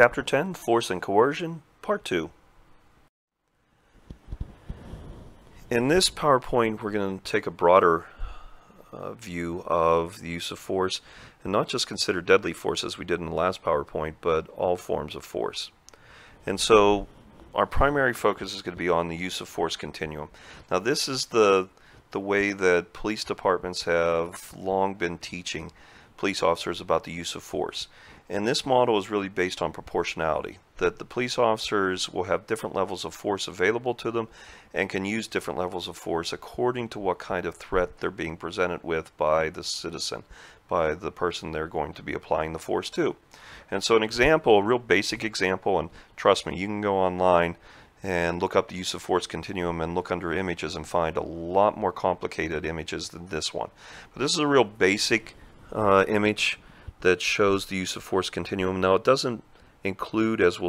Chapter 10, Force and Coercion, Part 2. In this PowerPoint, we're going to take a broader view of the use of force and not just consider deadly force as we did in the last PowerPoint, but all forms of force. And so our primary focus is going to be on the use of force continuum. Now this is the way that police departments have long been teaching police officers about the use of force. And this model is really based on proportionality, that the police officers will have different levels of force available to them and can use different levels of force according to what kind of threat they're being presented with by the citizen, by the person they're going to be applying the force to. And so an example, a real basic example, and trust me, you can go online and look up the use of force continuum and look under images and find a lot more complicated images than this one. But this is a real basic image that shows the use of force continuum. Now it doesn't include, as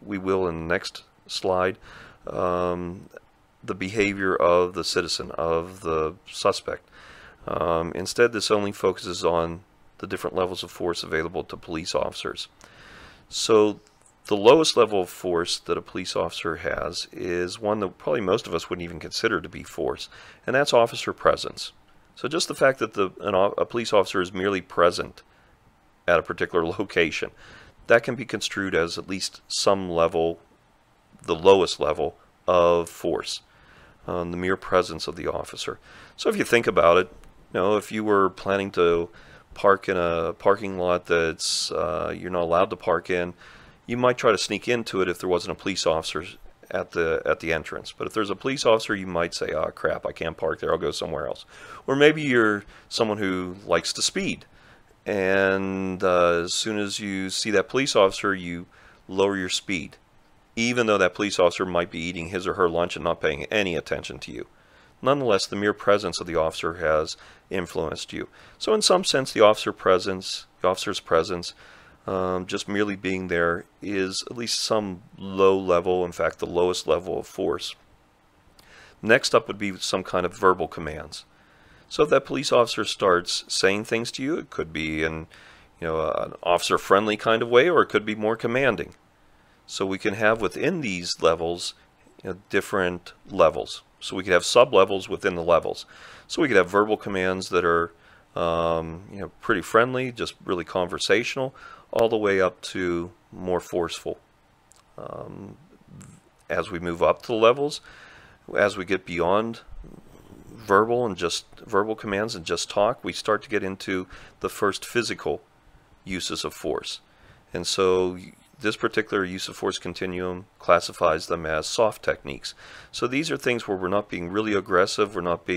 we will in the next slide, the behavior of the citizen, of the suspect. Instead, this only focuses on the different levels of force available to police officers. So the lowest level of force that a police officer has is one that probably most of us wouldn't even consider to be force, and that's officer presence. So just the fact that a police officer is merely present at a particular location, that can be construed as at least some level, the lowest level of force, the mere presence of the officer. So if you think about it, if you were planning to park in a parking lot that's you're not allowed to park in, you might try to sneak into it if there wasn't a police officer at the entrance. But if there's a police officer, you might say, "Oh crap, I can't park there, I'll go somewhere else." Or maybe you're someone who likes to speed, and as soon as you see that police officer, you lower your speed, even though that police officer might be eating his or her lunch and not paying any attention to you. Nonetheless, the mere presence of the officer has influenced you. So in some sense, the officer's presence, just merely being there, is at least some low level, in fact the lowest level of force. Next up would be some kind of verbal commands. So if that police officer starts saying things to you, it could be in an officer-friendly kind of way, or it could be more commanding. So we can have within these levels different levels. So we could have sub-levels within the levels. So we could have verbal commands that are pretty friendly, just really conversational, all the way up to more forceful. As we move up to the levels, as we get beyond verbal commands and just talk, we start to get into the first physical uses of force. And so this particular use of force continuum classifies them as soft techniques. So these are things where we're not being really aggressive, we're not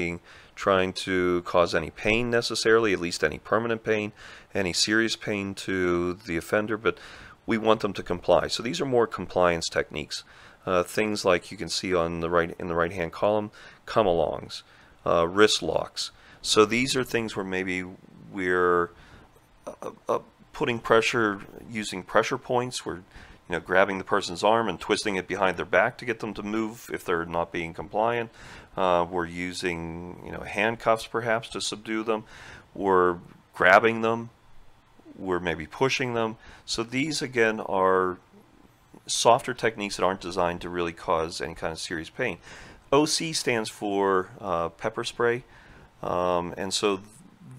trying to cause any pain necessarily, at least any permanent pain, any serious pain to the offender, but we want them to comply. So these are more compliance techniques. Things like you can see in the right hand column, come-alongs, wrist locks. So these are things where maybe we're putting pressure, using pressure points. We're grabbing the person's arm and twisting it behind their back to get them to move if they're not being compliant. We're using handcuffs perhaps to subdue them. We're grabbing them. We're maybe pushing them. So these again are softer techniques that aren't designed to really cause any kind of serious pain. OC stands for pepper spray, and so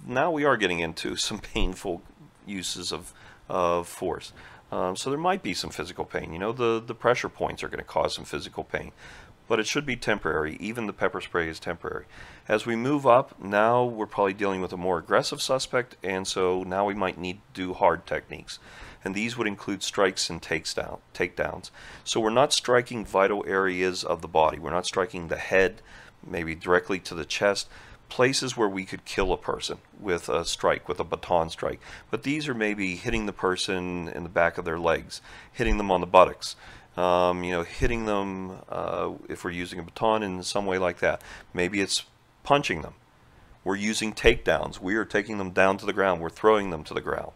now we are getting into some painful uses of force. So there might be some physical pain. The pressure points are going to cause some physical pain, but it should be temporary. Even the pepper spray is temporary. As we move up, now we're probably dealing with a more aggressive suspect, and so now we might need to do hard techniques. And these would include strikes and takedowns. So we're not striking vital areas of the body. We're not striking the head, maybe directly to the chest, places where we could kill a person with a strike, with a baton strike. But these are maybe hitting the person in the back of their legs, hitting them on the buttocks, hitting them if we're using a baton in some way like that. Maybe it's punching them. We're using takedowns. We are taking them down to the ground. We're throwing them to the ground.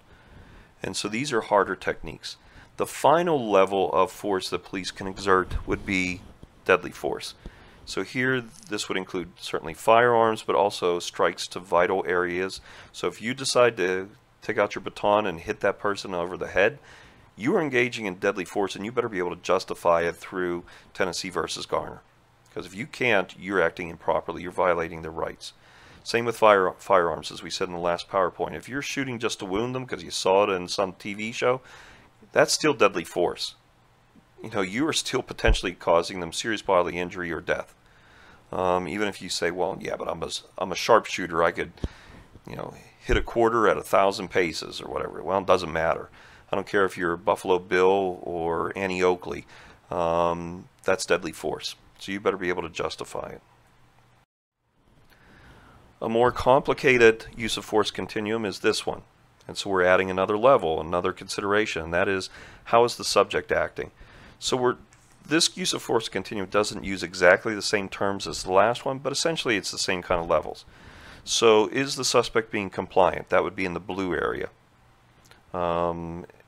And so these are harder techniques. The final level of force that police can exert would be deadly force. So here this would include certainly firearms, but also strikes to vital areas. So if you decide to take out your baton and hit that person over the head, you are engaging in deadly force, and you better be able to justify it through Tennessee versus Garner. Because if you can't, you're acting improperly. You're violating their rights. Same with firearms, as we said in the last PowerPoint. If you're shooting just to wound them because you saw it in some TV show, that's still deadly force. You know, you are still potentially causing them serious bodily injury or death. Even if you say, well, yeah, but I'm a sharpshooter. I could, you know, hit a quarter at 1,000 paces or whatever. Well, it doesn't matter. I don't care if you're Buffalo Bill or Annie Oakley. That's deadly force. So you better be able to justify it. A more complicated use of force continuum is this one. And so we're adding another level, another consideration, and that is, how is the subject acting? So this use of force continuum doesn't use exactly the same terms as the last one, but essentially it's the same kind of levels. So is the suspect being compliant? That would be in the blue area.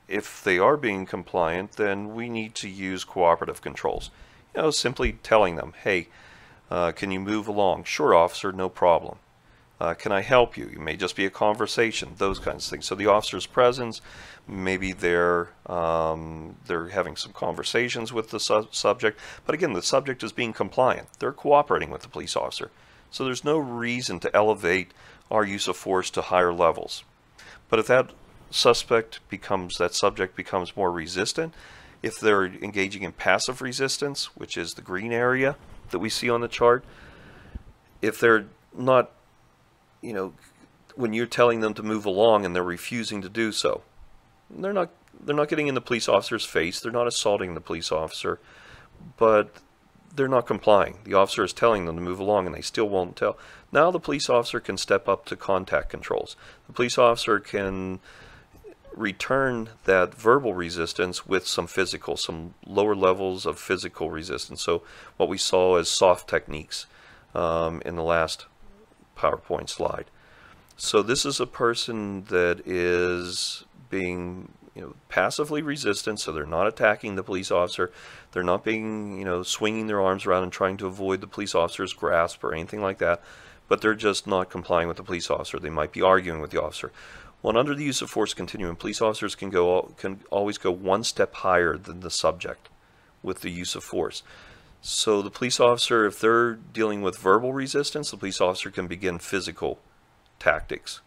If they are being compliant, then we need to use cooperative controls. You know, simply telling them, hey, can you move along? Sure, officer, no problem. Can I help you? It may just be a conversation, those kinds of things. So the officer's presence, maybe they're having some conversations with the subject, but again, the subject is being compliant. They're cooperating with the police officer. So there's no reason to elevate our use of force to higher levels. But if that subject becomes more resistant, if they're engaging in passive resistance, which is the green area that we see on the chart, if they're not, you know, when you're telling them to move along and they're refusing to do so, they're not getting in the police officer's face, they're not assaulting the police officer, but they're not complying. The officer is telling them to move along and they still won't tell. Now the police officer can step up to contact controls. The police officer can return that verbal resistance with some physical, some lower levels of physical resistance. So what we saw as soft techniques in the last PowerPoint slide. So this is a person that is being, you know, passively resistant, so they're not attacking the police officer, they're not being, you know, swinging their arms around and trying to avoid the police officer's grasp or anything like that, but they're just not complying with the police officer. They might be arguing with the officer. Well, under the use of force continuum, police officers can always go one step higher than the subject with the use of force. So the police officer, if they're dealing with verbal resistance, the police officer can begin physical tactics.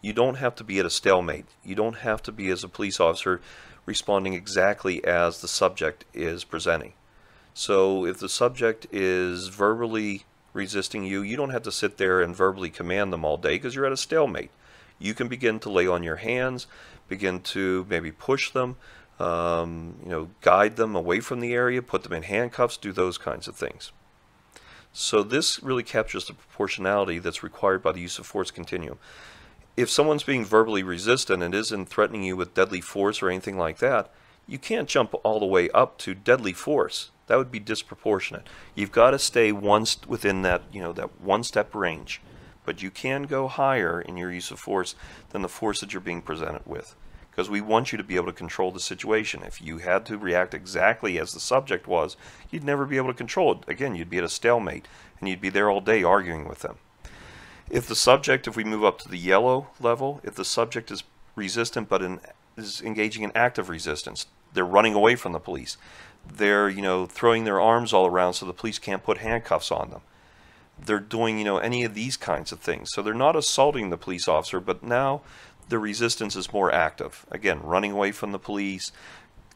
You don't have to be at a stalemate. You don't have to be, as a police officer, responding exactly as the subject is presenting. So if the subject is verbally resisting you, you don't have to sit there and verbally command them all day because you're at a stalemate. You can begin to lay on your hands, begin to maybe push them, you know, guide them away from the area, put them in handcuffs, do those kinds of things. So this really captures the proportionality that's required by the use of force continuum. If someone's being verbally resistant and isn't threatening you with deadly force or anything like that, you can't jump all the way up to deadly force. That would be disproportionate. You've got to stay within that, you know, that one-step range. But you can go higher in your use of force than the force that you're being presented with. Because we want you to be able to control the situation. If you had to react exactly as the subject was, you'd never be able to control it. Again, you'd be at a stalemate, and you'd be there all day arguing with them. If the subject, if we move up to the yellow level, if the subject is resistant but is engaging in active resistance, they're running away from the police. They're, you know, throwing their arms all around so the police can't put handcuffs on them. They're doing, you know, any of these kinds of things. So they're not assaulting the police officer, but now the resistance is more active. Again, running away from the police,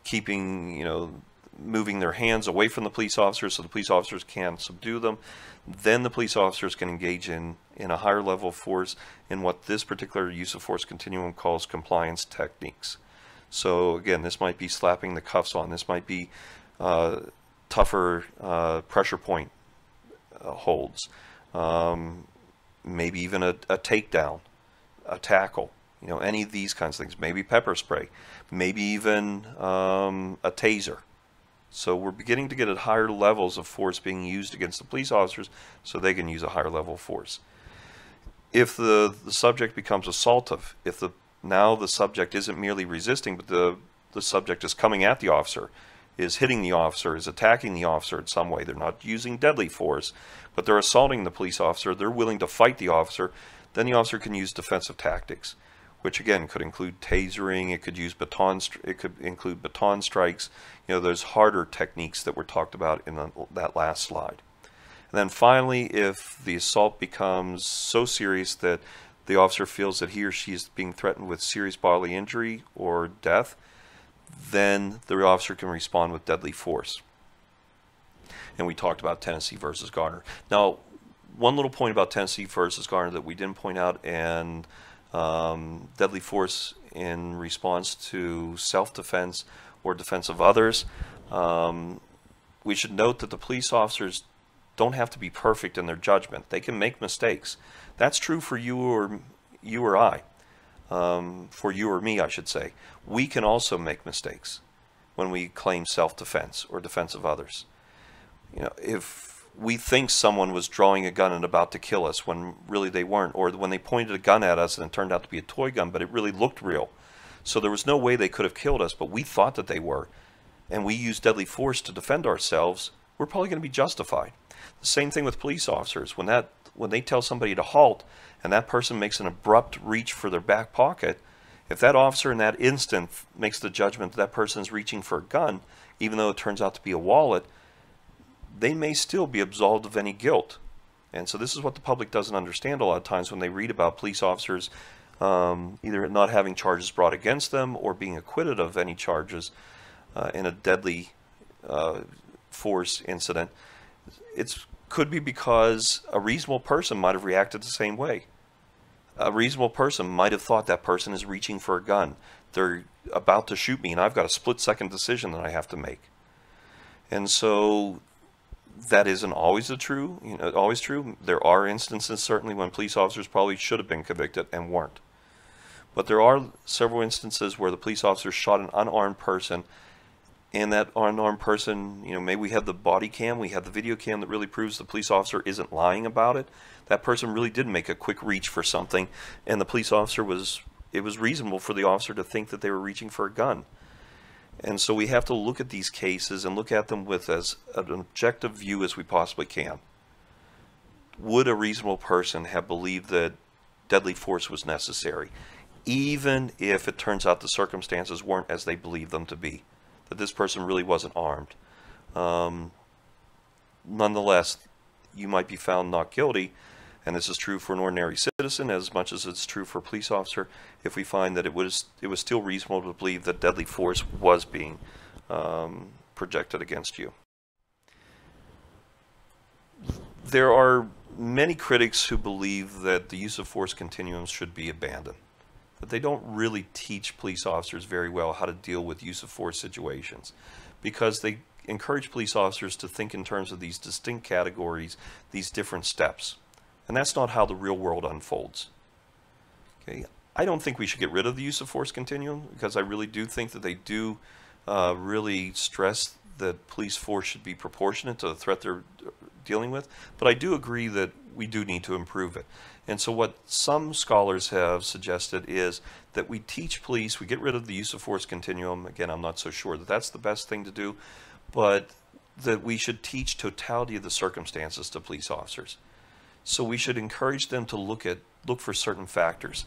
keeping, you know, moving their hands away from the police officers so the police officers can't subdue them. Then the police officers can engage in a higher level of force in what this particular use of force continuum calls compliance techniques. So again, this might be slapping the cuffs on. This might be tougher pressure point holds. Maybe even a takedown, a tackle. You know, any of these kinds of things. Maybe pepper spray. Maybe even a taser. So we're beginning to get at higher levels of force being used against the police officers so they can use a higher level of force. If the subject becomes assaultive, if now the subject isn't merely resisting, but the subject is coming at the officer, is hitting the officer, is attacking the officer in some way. They're not using deadly force, but they're assaulting the police officer. They're willing to fight the officer. Then the officer can use defensive tactics. which again could include tasering. It could use it could include baton strikes. You know, those harder techniques that were talked about in that last slide. And then finally, if the assault becomes so serious that the officer feels that he or she is being threatened with serious bodily injury or death, then the officer can respond with deadly force. And we talked about Tennessee versus Garner. Now, one little point about Tennessee versus Garner that we didn't point out, and deadly force in response to self-defense or defense of others. We should note that the police officers don't have to be perfect in their judgment. They can make mistakes. That's true for you or I. For you or me, I should say. We can also make mistakes when we claim self-defense or defense of others. You know, if we think someone was drawing a gun and about to kill us when really they weren't, or when they pointed a gun at us and it turned out to be a toy gun, but it really looked real. So there was no way they could have killed us, but we thought that they were, and we used deadly force to defend ourselves, we're probably going to be justified. The same thing with police officers. When they tell somebody to halt and that person makes an abrupt reach for their back pocket, if that officer in that instant makes the judgment that that person is reaching for a gun, even though it turns out to be a wallet, they may still be absolved of any guilt. And so this is what the public doesn't understand a lot of times when they read about police officers either not having charges brought against them or being acquitted of any charges in a deadly force incident. It could be because a reasonable person might have reacted the same way. A reasonable person might have thought that person is reaching for a gun. They're about to shoot me and I've got a split-second decision that I have to make. And so that isn't always always true. There are instances certainly when police officers probably should have been convicted and weren't. But there are several instances where the police officer shot an unarmed person, and that unarmed person, maybe we have the body cam, we have the video cam that really proves the police officer isn't lying about it. That person really did make a quick reach for something, and the police officer it was reasonable for the officer to think that they were reaching for a gun. And so we have to look at these cases and look at them with as an objective view as we possibly can. Would a reasonable person have believed that deadly force was necessary, even if it turns out the circumstances weren't as they believed them to be, that this person really wasn't armed? Nonetheless, you might be found not guilty, and this is true for an ordinary citizen as much as it's true for a police officer, if we find that it was still reasonable to believe that deadly force was being projected against you. There are many critics who believe that the use of force continuums should be abandoned, that they don't really teach police officers very well how to deal with use of force situations, because they encourage police officers to think in terms of these distinct categories, these different steps. And that's not how the real world unfolds. Okay, I don't think we should get rid of the use of force continuum, because I really do think that they do really stress that police force should be proportionate to the threat they're dealing with. But I do agree that we do need to improve it. And so what some scholars have suggested is that we teach police, we get rid of the use of force continuum. Again, I'm not so sure that that's the best thing to do, but that we should teach totality of the circumstances to police officers. So we should encourage them to look for certain factors.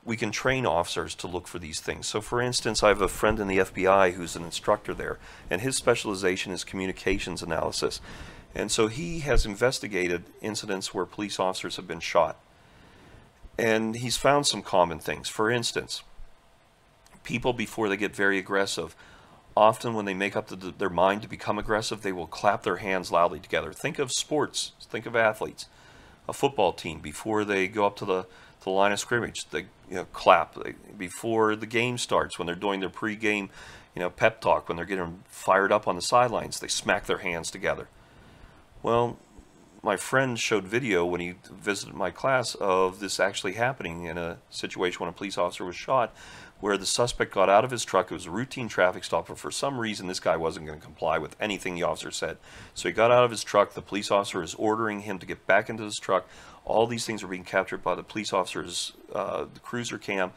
We can train officers to look for these things. So for instance, I have a friend in the FBI who's an instructor there, and his specialization is communications analysis. And so he has investigated incidents where police officers have been shot. And he's found some common things. For instance, people, before they get very aggressive, often when they make up their mind to become aggressive, they will clap their hands loudly together. Think of sports, think of athletes. A football team, before they go up to the line of scrimmage, they clap. Before the game starts, when they're doing their pre-game pep talk, when they're getting fired up on the sidelines, they smack their hands together. Well, my friend showed video when he visited my class of this actually happening in a situation when a police officer was shot, where the suspect got out of his truck. It was a routine traffic stop, but for some reason this guy wasn't going to comply with anything the officer said. So he got out of his truck. The police officer is ordering him to get back into his truck. All these things are being captured by the police officer's the cruiser cam,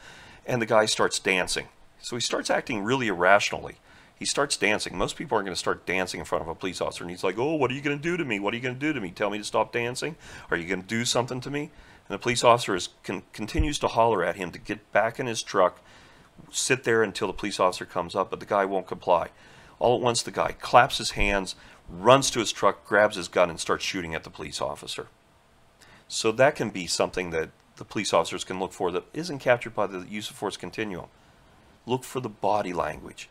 and the guy starts dancing. So he starts acting really irrationally. He starts dancing. Most people aren't going to start dancing in front of a police officer, and he's like, "Oh, what are you going to do to me? What are you going to do to me? Tell me to stop dancing? Are you going to do something to me?" And the police officer continues to holler at him to get back in his truck, sit there until the police officer comes up, but the guy won't comply. All at once the guy claps his hands, runs to his truck, grabs his gun, and starts shooting at the police officer. So that can be something that the police officers can look for that isn't captured by the use of force continuum. Look for the body language.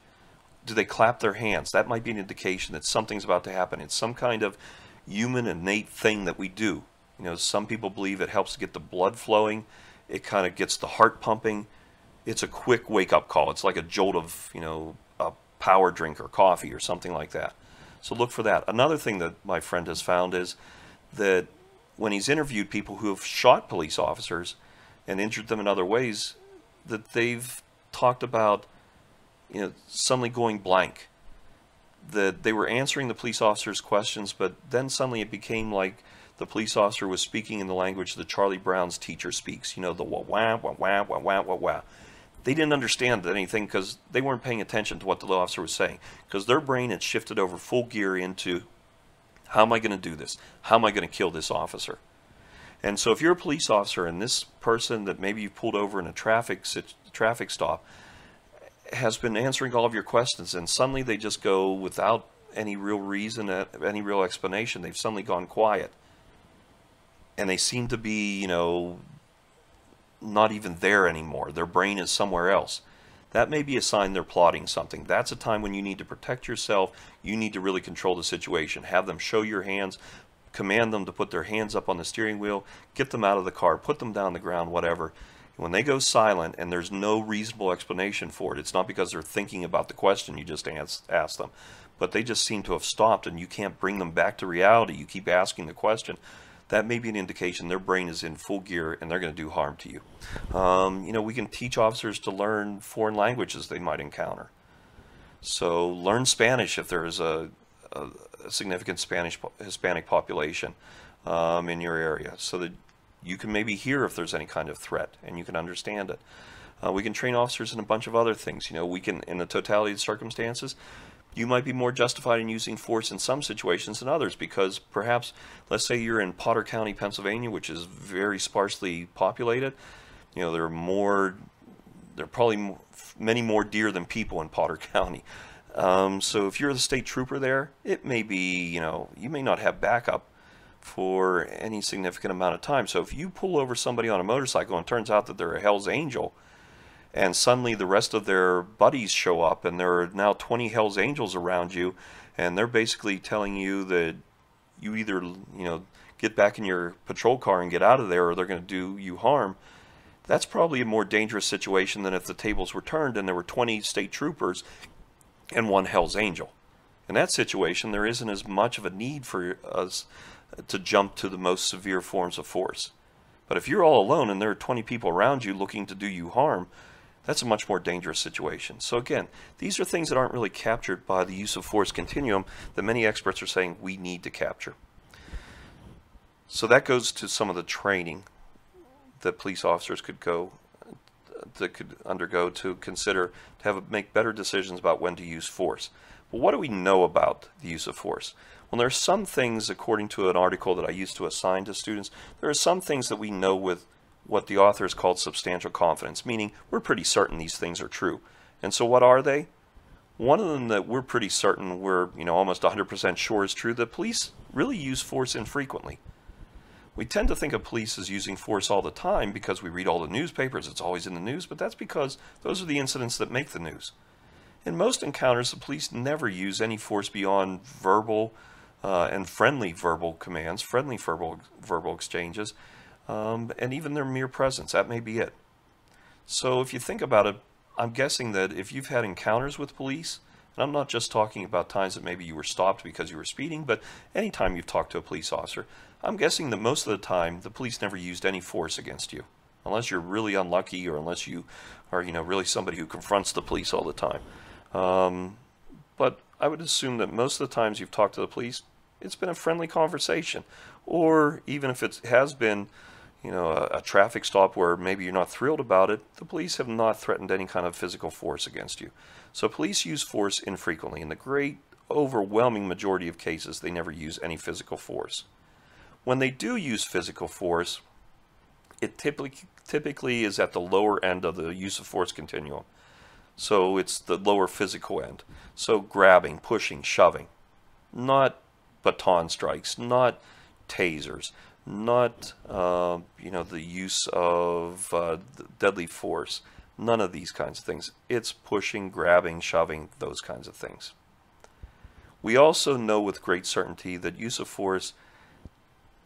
Do they clap their hands? That might be an indication that something's about to happen. It's some kind of human innate thing that we do. You know, some people believe it helps to get the blood flowing. It kind of gets the heart pumping. It's a quick wake-up call. It's like a jolt of, you know, a power drink or coffee or something like that. So look for that. Another thing that my friend has found is that when he's interviewed people who have shot police officers and injured them in other ways, that they've talked about, you know, suddenly going blank. That they were answering the police officer's questions, but then suddenly it became like the police officer was speaking in the language that Charlie Brown's teacher speaks. You know, the wah-wah, wah-wah, wah-wah, wah-wah. They didn't understand anything because they weren't paying attention to what the officer was saying, because their brain had shifted over full gear into, how am I going to do this? How am I going to kill this officer? And so if you're a police officer and this person that maybe you pulled over in a traffic stop has been answering all of your questions, and suddenly they just go without any real reason, any real explanation, they've suddenly gone quiet. And they seem to be, you know, not even there anymore. Their brain is somewhere else. That may be a sign they're plotting something. That's a time when you need to protect yourself. You need to really control the situation. Have them show your hands, command them to put their hands up on the steering wheel, get them out of the car, put them down on the ground, whatever. When they go silent and there's no reasonable explanation for it, it's not because they're thinking about the question you just asked them, but they just seem to have stopped and you can't bring them back to reality. You keep asking the question. That may be an indication their brain is in full gear and they're going to do harm to you. You know, we can teach officers to learn foreign languages they might encounter. So learn Spanish if there is a significant Hispanic population in your area, so that you can maybe hear if there's any kind of threat and you can understand it. We can train officers in a bunch of other things. You know, we can, in the totality of circumstances, you might be more justified in using force in some situations than others, because perhaps, let's say you're in Potter County, Pennsylvania, which is very sparsely populated. You know, there are probably many more deer than people in Potter County. So if you're the state trooper there, it may be, you know, you may not have backup for any significant amount of time. So if you pull over somebody on a motorcycle and it turns out that they're a Hell's Angel, and suddenly the rest of their buddies show up and there are now 20 Hell's Angels around you, and they're basically telling you that you either, you know, get back in your patrol car and get out of there, or they're going to do you harm. That's probably a more dangerous situation than if the tables were turned and there were 20 state troopers and one Hell's Angel. In that situation, there isn't as much of a need for us to jump to the most severe forms of force. But if you're all alone and there are 20 people around you looking to do you harm, that's a much more dangerous situation. So again, these are things that aren't really captured by the use of force continuum that many experts are saying we need to capture. So that goes to some of the training that police officers could undergo to consider to make better decisions about when to use force. But what do we know about the use of force? Well, there are some things, according to an article that I used to assign to students, there are some things that we know with what the authors called substantial confidence, meaning we're pretty certain these things are true. And so what are they? One of them that we're pretty certain, we're almost 100% sure is true, that police really use force infrequently. We tend to think of police as using force all the time because we read all the newspapers, it's always in the news, but that's because those are the incidents that make the news. In most encounters, the police never use any force beyond verbal and friendly verbal commands, friendly verbal exchanges, and even their mere presence. That may be it. So if you think about it, I'm guessing that if you've had encounters with police, and I'm not just talking about times that maybe you were stopped because you were speeding, but any time you've talked to a police officer, I'm guessing that most of the time the police never used any force against you, unless you're really unlucky or unless you are really somebody who confronts the police all the time. But I would assume that most of the times you've talked to the police, it's been a friendly conversation, or even if it has been a traffic stop where maybe you're not thrilled about it, the police have not threatened any kind of physical force against you. So police use force infrequently. In the great overwhelming majority of cases, they never use any physical force. When they do use physical force, it typically is at the lower end of the use of force continuum. So it's the lower physical end. So grabbing, pushing, shoving, not baton strikes, not tasers, not the use of deadly force. None of these kinds of things. It's pushing, grabbing, shoving, those kinds of things. We also know with great certainty that use of force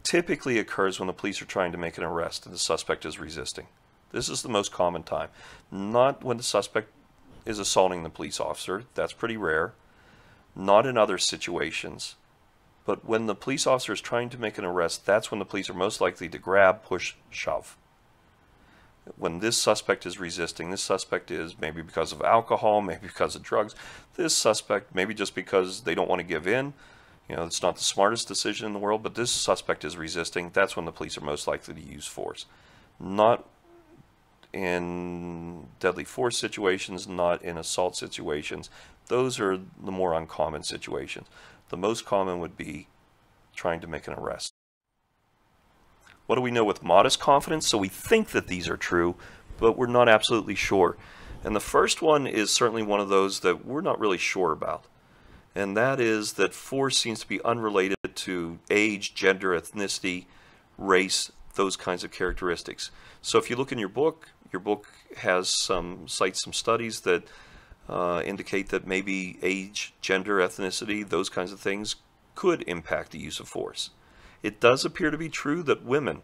typically occurs when the police are trying to make an arrest and the suspect is resisting. This is the most common time. Not when the suspect is assaulting the police officer. That's pretty rare. Not in other situations. But when the police officer is trying to make an arrest, that's when the police are most likely to grab, push, shove. When this suspect is resisting, this suspect is maybe because of alcohol, maybe because of drugs. This suspect, maybe just because they don't want to give in. It's not the smartest decision in the world, but this suspect is resisting. That's when the police are most likely to use force. Not in deadly force situations, not in assault situations. Those are the more uncommon situations. The most common would be trying to make an arrest. What do we know with modest confidence? So we think that these are true, but we're not absolutely sure. And the first one is certainly one of those that we're not really sure about. And that is that force seems to be unrelated to age, gender, ethnicity, race, those kinds of characteristics. So if you look in your book has cites some studies that indicate that maybe age, gender, ethnicity, those kinds of things could impact the use of force. It does appear to be true that women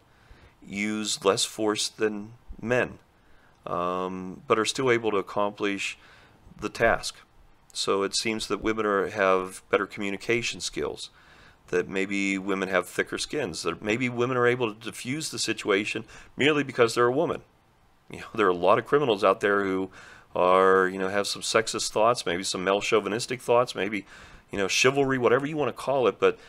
use less force than men, but are still able to accomplish the task. So it seems that women have better communication skills, that maybe women have thicker skins, that maybe women are able to diffuse the situation merely because they're a woman. There are a lot of criminals out there who are, have some sexist thoughts, maybe some male chauvinistic thoughts, maybe, chivalry, whatever you want to call it, but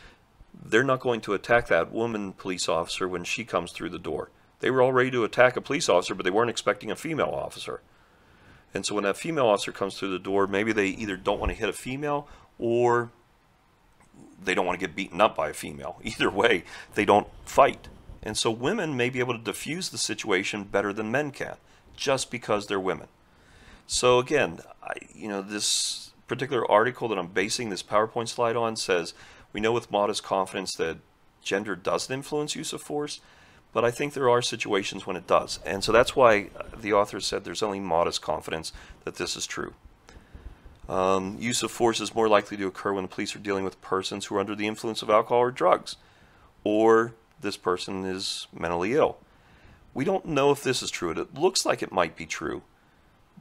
they're not going to attack that woman police officer when she comes through the door. They were all ready to attack a police officer, but they weren't expecting a female officer. And so when that female officer comes through the door, maybe they either don't want to hit a female or they don't want to get beaten up by a female. Either way, they don't fight. And so women may be able to diffuse the situation better than men can, just because they're women. So again, this particular article that I'm basing this PowerPoint slide on says, we know with modest confidence that gender doesn't influence use of force, but I think there are situations when it does. And so that's why the author said there's only modest confidence that this is true. Use of force is more likely to occur when the police are dealing with persons who are under the influence of alcohol or drugs, or this person is mentally ill. We don't know if this is true. It looks like it might be true,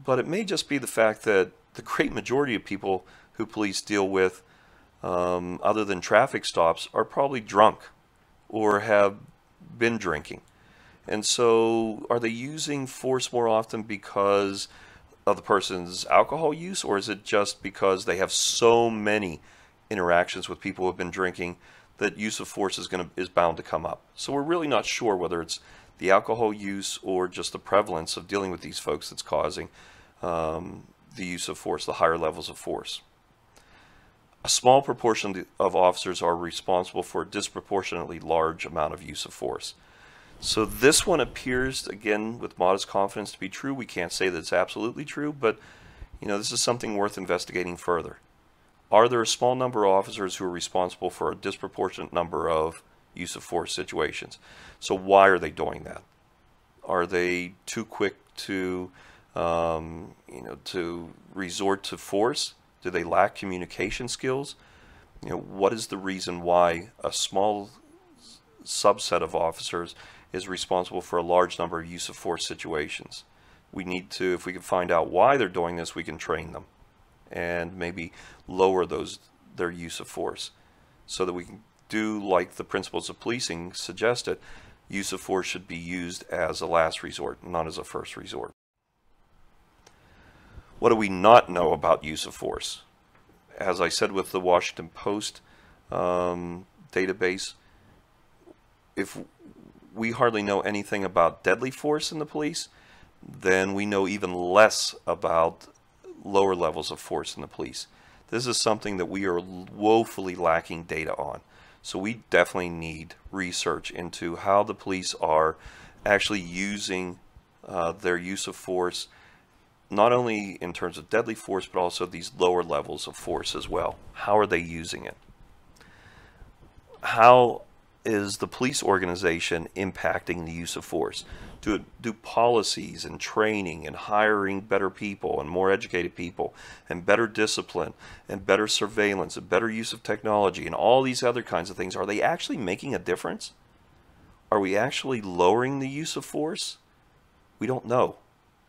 but it may just be the fact that the great majority of people who police deal with, other than traffic stops, are probably drunk or have been drinking. And so are they using force more often because of the person's alcohol use, or is it just because they have so many interactions with people who have been drinking that use of force is bound to come up? So we're really not sure whether it's the alcohol use or just the prevalence of dealing with these folks that's causing the use of force, the higher levels of force. A small proportion of officers are responsible for a disproportionately large amount of use of force. So this one appears, again, with modest confidence to be true. We can't say that it's absolutely true, but this is something worth investigating further. Are there a small number of officers who are responsible for a disproportionate number of use of force situations? So why are they doing that? Are they too quick to to resort to force? Do they lack communication skills? What is the reason why a small subset of officers is responsible for a large number of use of force situations? We need to, if we can find out why they're doing this, we can train them and maybe lower their use of force so that we can do like the principles of policing suggested. Use of force should be used as a last resort, not as a first resort. What do we not know about use of force? As I said with the Washington Post database, if we hardly know anything about deadly force in the police, then we know even less about lower levels of force in the police. This is something that we are woefully lacking data on. So we definitely need research into how the police are actually using their use of force, not only in terms of deadly force, but also these lower levels of force as well. How are they using it? How is the police organization impacting the use of force? Do policies and training and hiring better people and more educated people and better discipline and better surveillance and better use of technology and all these other kinds of things, are they actually making a difference? Are we actually lowering the use of force? We don't know.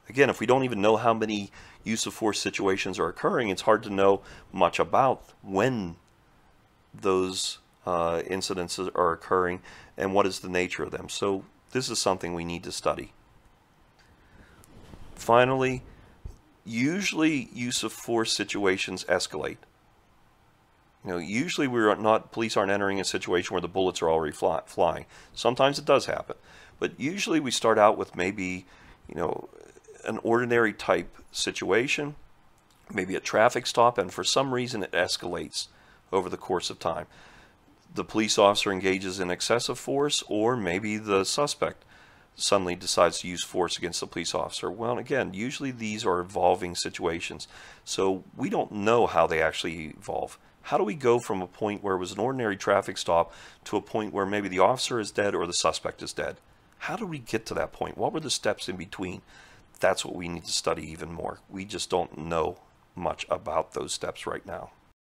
Again, if we don't even know how many use of force situations are occurring, it's hard to know much about when those incidences are occurring and what is the nature of them. So this is something we need to study. Finally, usually use of force situations escalate. Usually police aren't entering a situation where the bullets are already flying. Sometimes it does happen, but usually we start out with maybe, an ordinary type situation, maybe a traffic stop, and for some reason it escalates over the course of time. The police officer engages in excessive force, or maybe the suspect suddenly decides to use force against the police officer. Well, again, usually these are evolving situations, so we don't know how they actually evolve. How do we go from a point where it was an ordinary traffic stop to a point where maybe the officer is dead or the suspect is dead? How do we get to that point? What were the steps in between? That's what we need to study even more. We just don't know much about those steps right now.